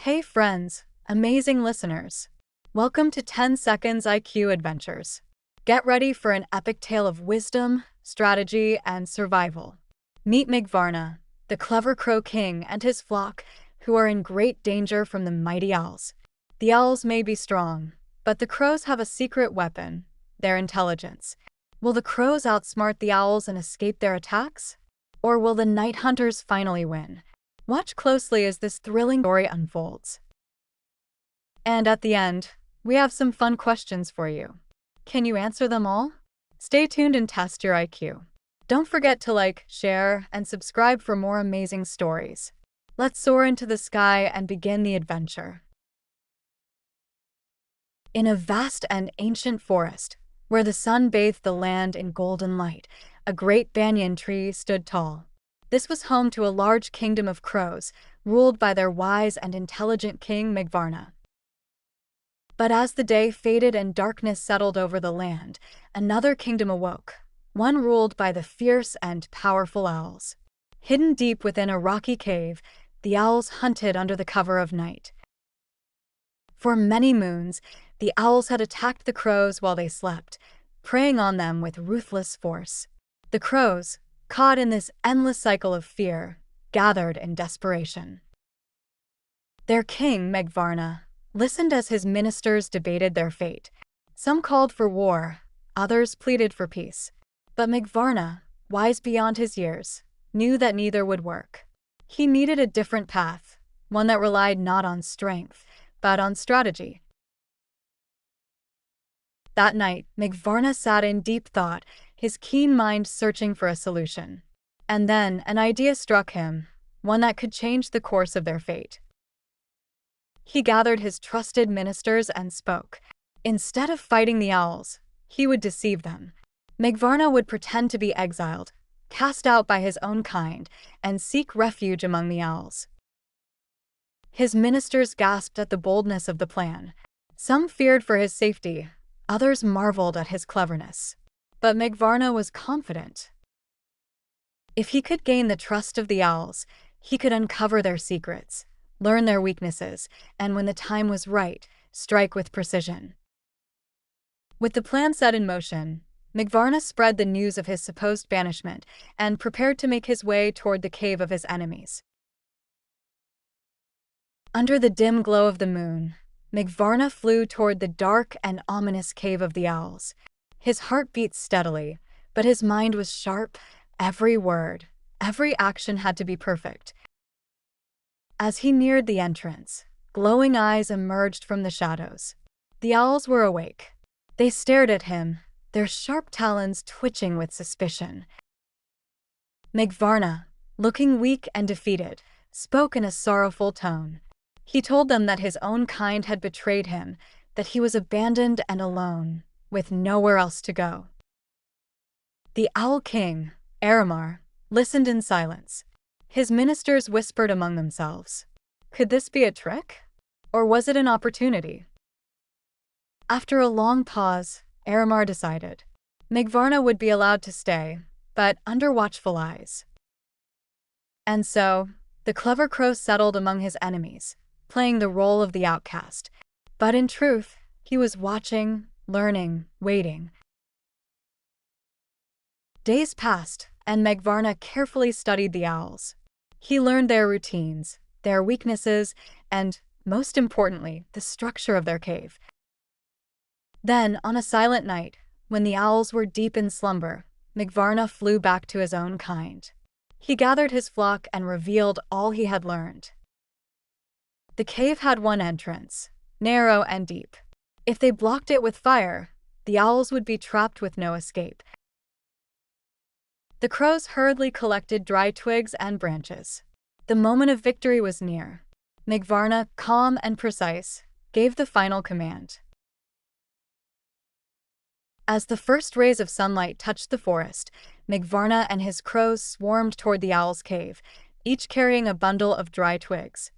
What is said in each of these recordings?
Hey friends, amazing listeners. Welcome to 10 Seconds IQ Adventures. Get ready for an epic tale of wisdom, strategy, and survival. Meet Meghvarna, the clever crow king and his flock, who are in great danger from the mighty owls. The owls may be strong, but the crows have a secret weapon, their intelligence. Will the crows outsmart the owls and escape their attacks? Or will the night hunters finally win? Watch closely as this thrilling story unfolds. And at the end, we have some fun questions for you. Can you answer them all? Stay tuned and test your IQ. Don't forget to like, share, and subscribe for more amazing stories. Let's soar into the sky and begin the adventure. In a vast and ancient forest, where the sun bathed the land in golden light, a great banyan tree stood tall. This was home to a large kingdom of crows, ruled by their wise and intelligent king Meghvarna. But as the day faded and darkness settled over the land, another kingdom awoke, one ruled by the fierce and powerful owls. Hidden deep within a rocky cave, the owls hunted under the cover of night. For many moons, the owls had attacked the crows while they slept, preying on them with ruthless force. The crows, caught in this endless cycle of fear, gathered in desperation. Their king, Meghvarna, listened as his ministers debated their fate. Some called for war, others pleaded for peace. But Meghvarna, wise beyond his years, knew that neither would work. He needed a different path, one that relied not on strength, but on strategy. That night, Meghvarna sat in deep thought, his keen mind searching for a solution. And then an idea struck him, one that could change the course of their fate. He gathered his trusted ministers and spoke. Instead of fighting the owls, he would deceive them. Meghvarna would pretend to be exiled, cast out by his own kind, and seek refuge among the owls. His ministers gasped at the boldness of the plan. Some feared for his safety, others marveled at his cleverness. But Meghvarna was confident. If he could gain the trust of the owls, he could uncover their secrets, learn their weaknesses, and when the time was right, strike with precision. With the plan set in motion, Meghvarna spread the news of his supposed banishment and prepared to make his way toward the cave of his enemies. Under the dim glow of the moon, Meghvarna flew toward the dark and ominous cave of the owls. His heart beat steadily, but his mind was sharp. Every word, every action had to be perfect. As he neared the entrance, glowing eyes emerged from the shadows. The owls were awake. They stared at him, their sharp talons twitching with suspicion. Meghvarna, looking weak and defeated, spoke in a sorrowful tone. He told them that his own kind had betrayed him, that he was abandoned and alone, with nowhere else to go. The Owl King, Aramar, listened in silence. His ministers whispered among themselves. Could this be a trick? Or was it an opportunity? After a long pause, Aramar decided. Meghvarna would be allowed to stay, but under watchful eyes. And so, the clever crow settled among his enemies, playing the role of the outcast. But in truth, he was watching, learning, waiting. Days passed, and Meghvarna carefully studied the owls. He learned their routines, their weaknesses, and, most importantly, the structure of their cave. Then, on a silent night, when the owls were deep in slumber, Meghvarna flew back to his own kind. He gathered his flock and revealed all he had learned. The cave had one entrance, narrow and deep. If they blocked it with fire, the owls would be trapped with no escape. The crows hurriedly collected dry twigs and branches. The moment of victory was near. Meghvarna, calm and precise, gave the final command. As the first rays of sunlight touched the forest, Meghvarna and his crows swarmed toward the owl's cave, each carrying a bundle of dry twigs.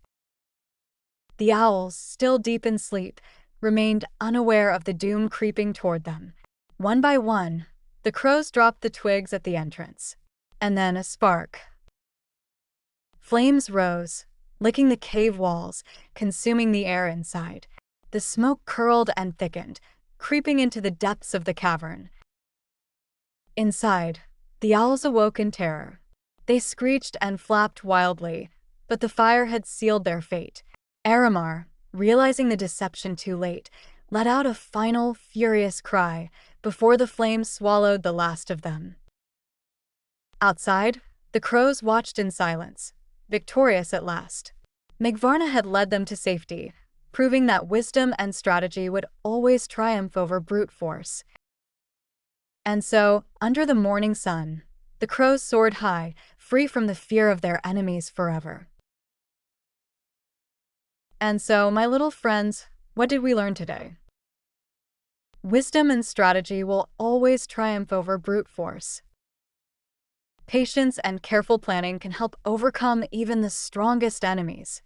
The owls, still deep in sleep, remained unaware of the doom creeping toward them. One by one, the crows dropped the twigs at the entrance. And then a spark. Flames rose, licking the cave walls, consuming the air inside. The smoke curled and thickened, creeping into the depths of the cavern. Inside, the owls awoke in terror. They screeched and flapped wildly, but the fire had sealed their fate. Aramar, realizing the deception too late, let out a final, furious cry before the flames swallowed the last of them. Outside, the crows watched in silence, victorious at last. Meghvarna had led them to safety, proving that wisdom and strategy would always triumph over brute force. And so, under the morning sun, the crows soared high, free from the fear of their enemies forever. And so, my little friends, what did we learn today? Wisdom and strategy will always triumph over brute force. Patience and careful planning can help overcome even the strongest enemies.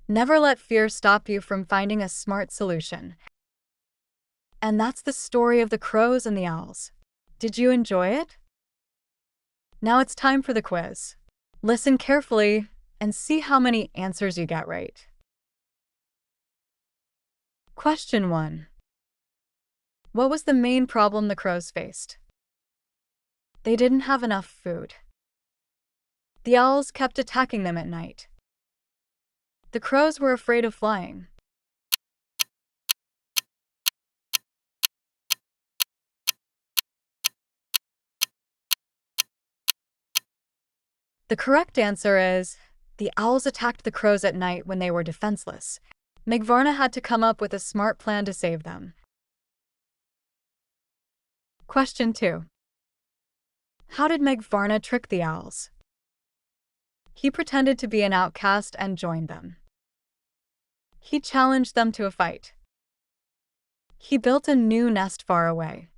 Never let fear stop you from finding a smart solution. And that's the story of the crows and the owls. Did you enjoy it? Now it's time for the quiz. Listen carefully and see how many answers you get right. Question 1. What was the main problem the crows faced? They didn't have enough food. The owls kept attacking them at night. The crows were afraid of flying. The correct answer is, the owls attacked the crows at night when they were defenseless. Meghvarna had to come up with a smart plan to save them. Question 2. How did Meghvarna trick the owls? He pretended to be an outcast and joined them. He challenged them to a fight. He built a new nest far away.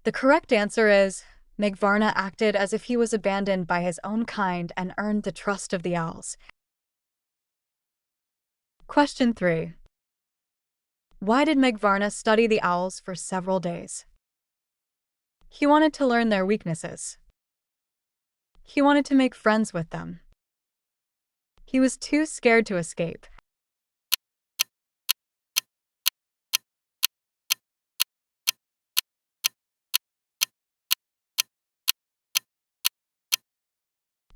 The correct answer is, Meghvarna acted as if he was abandoned by his own kind and earned the trust of the owls. Question 3. Why did Meghvarna study the owls for several days? He wanted to learn their weaknesses. He wanted to make friends with them. He was too scared to escape.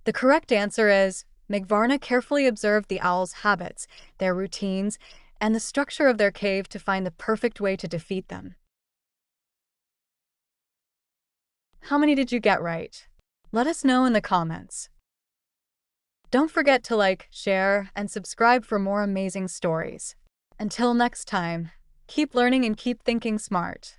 The correct answer is, Meghvarna carefully observed the owls' habits, their routines, and the structure of their cave to find the perfect way to defeat them. How many did you get right? Let us know in the comments. Don't forget to like, share, and subscribe for more amazing stories. Until next time, keep learning and keep thinking smart.